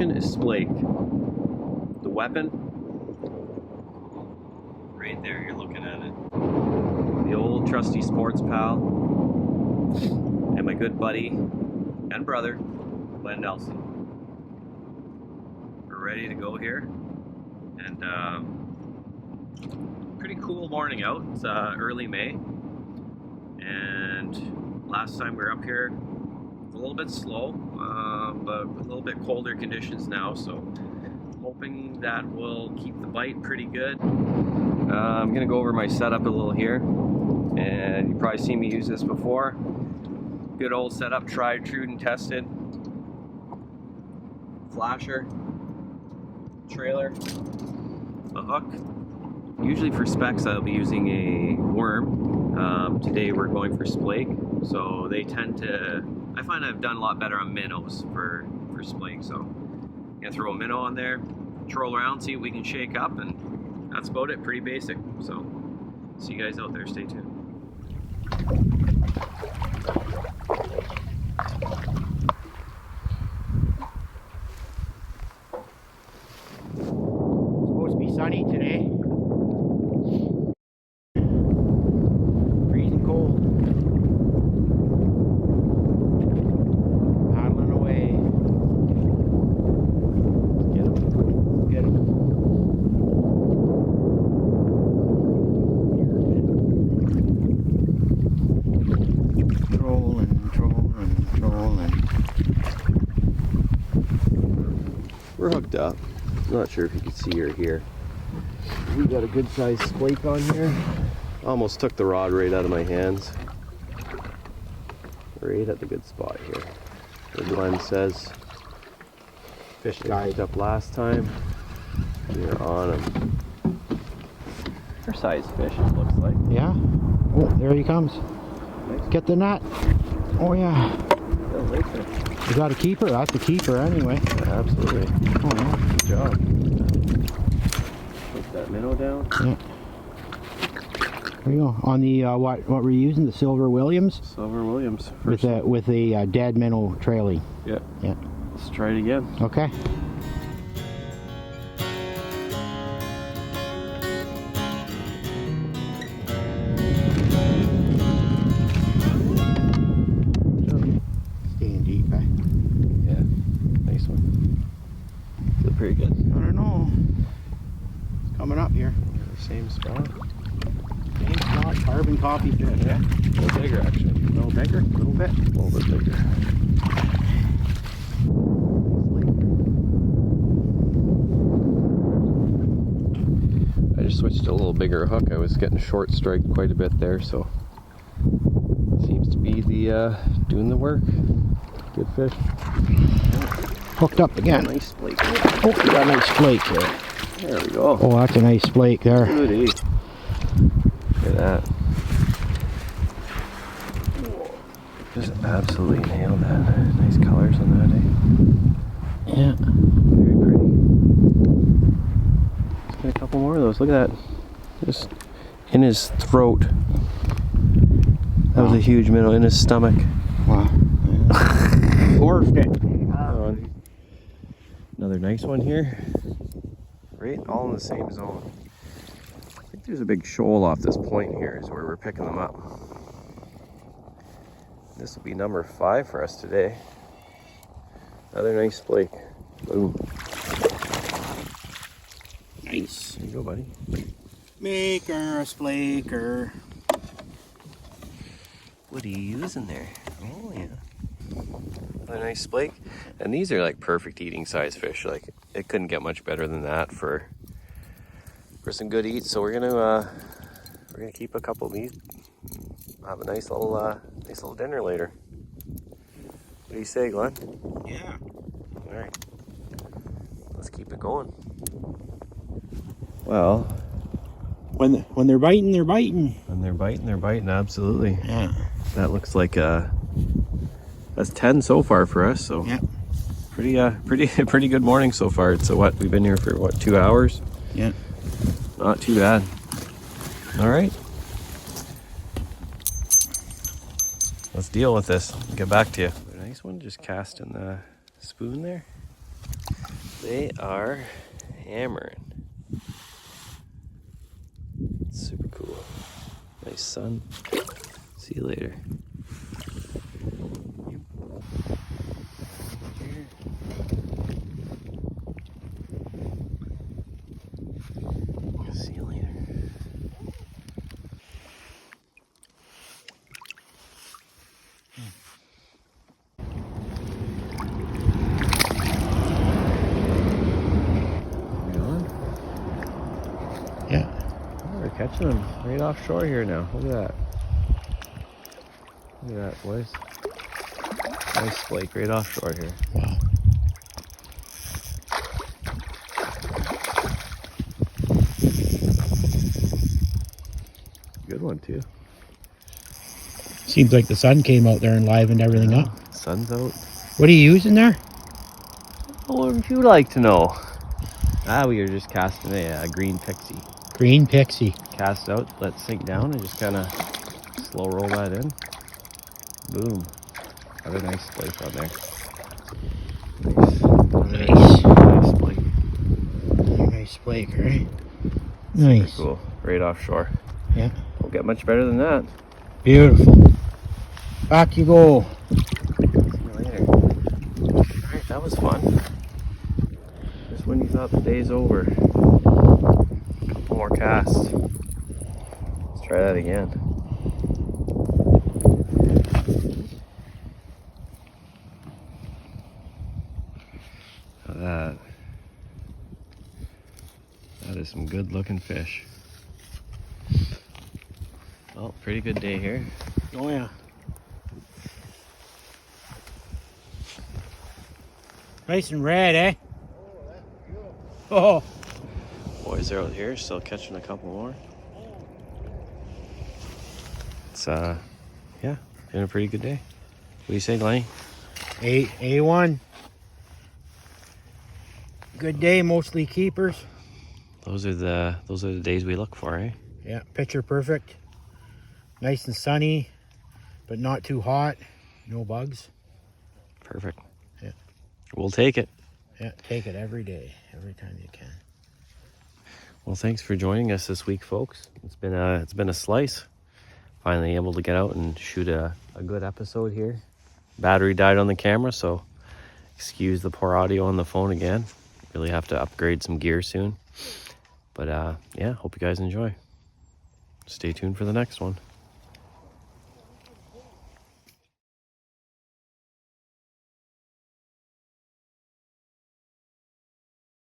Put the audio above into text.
fishing is Splake. The weapon, right there, you're looking at it. The old trusty sports pal, and my good buddy and brother, Glenn Nelson. We're ready to go here, and pretty cool morning out. It's early May, and last time we were up here, a little bit slow, but a little bit colder conditions now, so hoping that will keep the bite pretty good. I'm gonna go over my setup a little here, and you've probably seen me use this before. Good old setup, tried, true, and tested. Flasher, trailer, a hook. Usually for specs I'll be using a worm. Today we're going for Splake, so they tend to, I find I've done a lot better on minnows for Splake, so I'm gonna throw a minnow on there, troll around, see what we can shake up, and that's about it. Pretty basic. So see you guys out there, stay tuned. It's supposed to be sunny today. Freezing cold. Paddling away. Get him. Get him. Trolling, trolling, trolling. We're hooked up. Not sure if you can see or hear. We got a good sized Splake on here. Almost took the rod right out of my hands. Right at the good spot here. As Glenn says, Fish we guy. hooked up last time. We're on him. Fair sized fish, it looks like. Yeah. Oh, there he comes. Nice. Get the net. Oh yeah. Yeah, nice fish. You got a keeper? That's a keeper anyway. Yeah, absolutely. Oh yeah. Good job. Put that minnow down. Yeah. There you go. On the what were you using? The Silver Williams? Silver Williams. With a dead minnow trailing. Yeah. Yeah. Let's try it again. Okay. Staying deep, eh? Yeah. Nice one. Feel pretty good. I don't know. It's coming up here. Same spot. Same spot, carbon copy fish, yeah? A little bigger actually. A little bigger? A little bit? A little bit bigger. I just switched to a little bigger hook. I was getting short strike quite a bit there, so seems to be the doing the work. Good fish. Hooked up again. Nice Splake. Oh, we got a nice flake here. There we go. Oh, that's a nice flake there. Goody. Look at that. Just absolutely nailed that. Nice colors on that, eh? Yeah. Very pretty. Let's get a couple more of those. Look at that. Just in his throat. That was a huge minnow in his stomach. Wow. Morphed it. Another nice one here. Right, all in the same zone. I think there's a big shoal off this point here is where we're picking them up. This will be number 5 for us today. Another nice Splake. Boom. Nice. There you go, buddy. Maker, a splaker. What are you using there? Oh yeah. Another nice Splake. And these are like perfect eating size fish. Like it couldn't get much better than that for some good eats. So we're gonna keep a couple of these. Have a nice little dinner later. What do you say, Glenn? Yeah. All right. Let's keep it going. Well, When they're biting, they're biting. when they're biting, absolutely. Yeah. That looks like that's 10 so far for us. So Yeah. pretty good morning so far. So what, we've been here for what, 2 hours? Yeah. Not too bad. All right. Let's deal with this. Get back to you. A nice one, just cast in the spoon there. They are hammering. Super cool. Nice sun. See you later. See you later. Yeah. Oh, we're catching them right offshore here now. Look at that. Look at that, boys. Nice Splake right offshore here. Wow. Good one too. Seems like the sun came out there and livened everything up. Sun's out. What are you using there? What would you like to know? We are just casting a green pixie. Green pixie. Cast out, let it sink down, and just kind of slow roll that in. Boom. Have a nice Splake on there. Nice. Nice Splake. Nice Splake, right? Nice. Cool. Right offshore. Yeah. Don't get much better than that. Beautiful. Back you go. See you later. Alright, that was fun. Just when you thought the day's over. A couple more casts. Let's try that again. Look at that. That is some good looking fish. Well, pretty good day here. Oh yeah. Nice and red, eh? Oh, Boys are out here still catching a couple more. It's yeah, been a pretty good day. What do you say, Lenny? A1. Good day, mostly keepers. Those are the days we look for, eh? Yeah, picture perfect. Nice and sunny, but not too hot. No bugs. Perfect. Yeah. We'll take it. Yeah, take it every day, every time you can. Well, thanks for joining us this week, folks. It's been a slice. Finally able to get out and shoot a good episode here. Battery died on the camera, so excuse the poor audio on the phone again. Really have to upgrade some gear soon. But yeah, hope you guys enjoy. Stay tuned for the next one.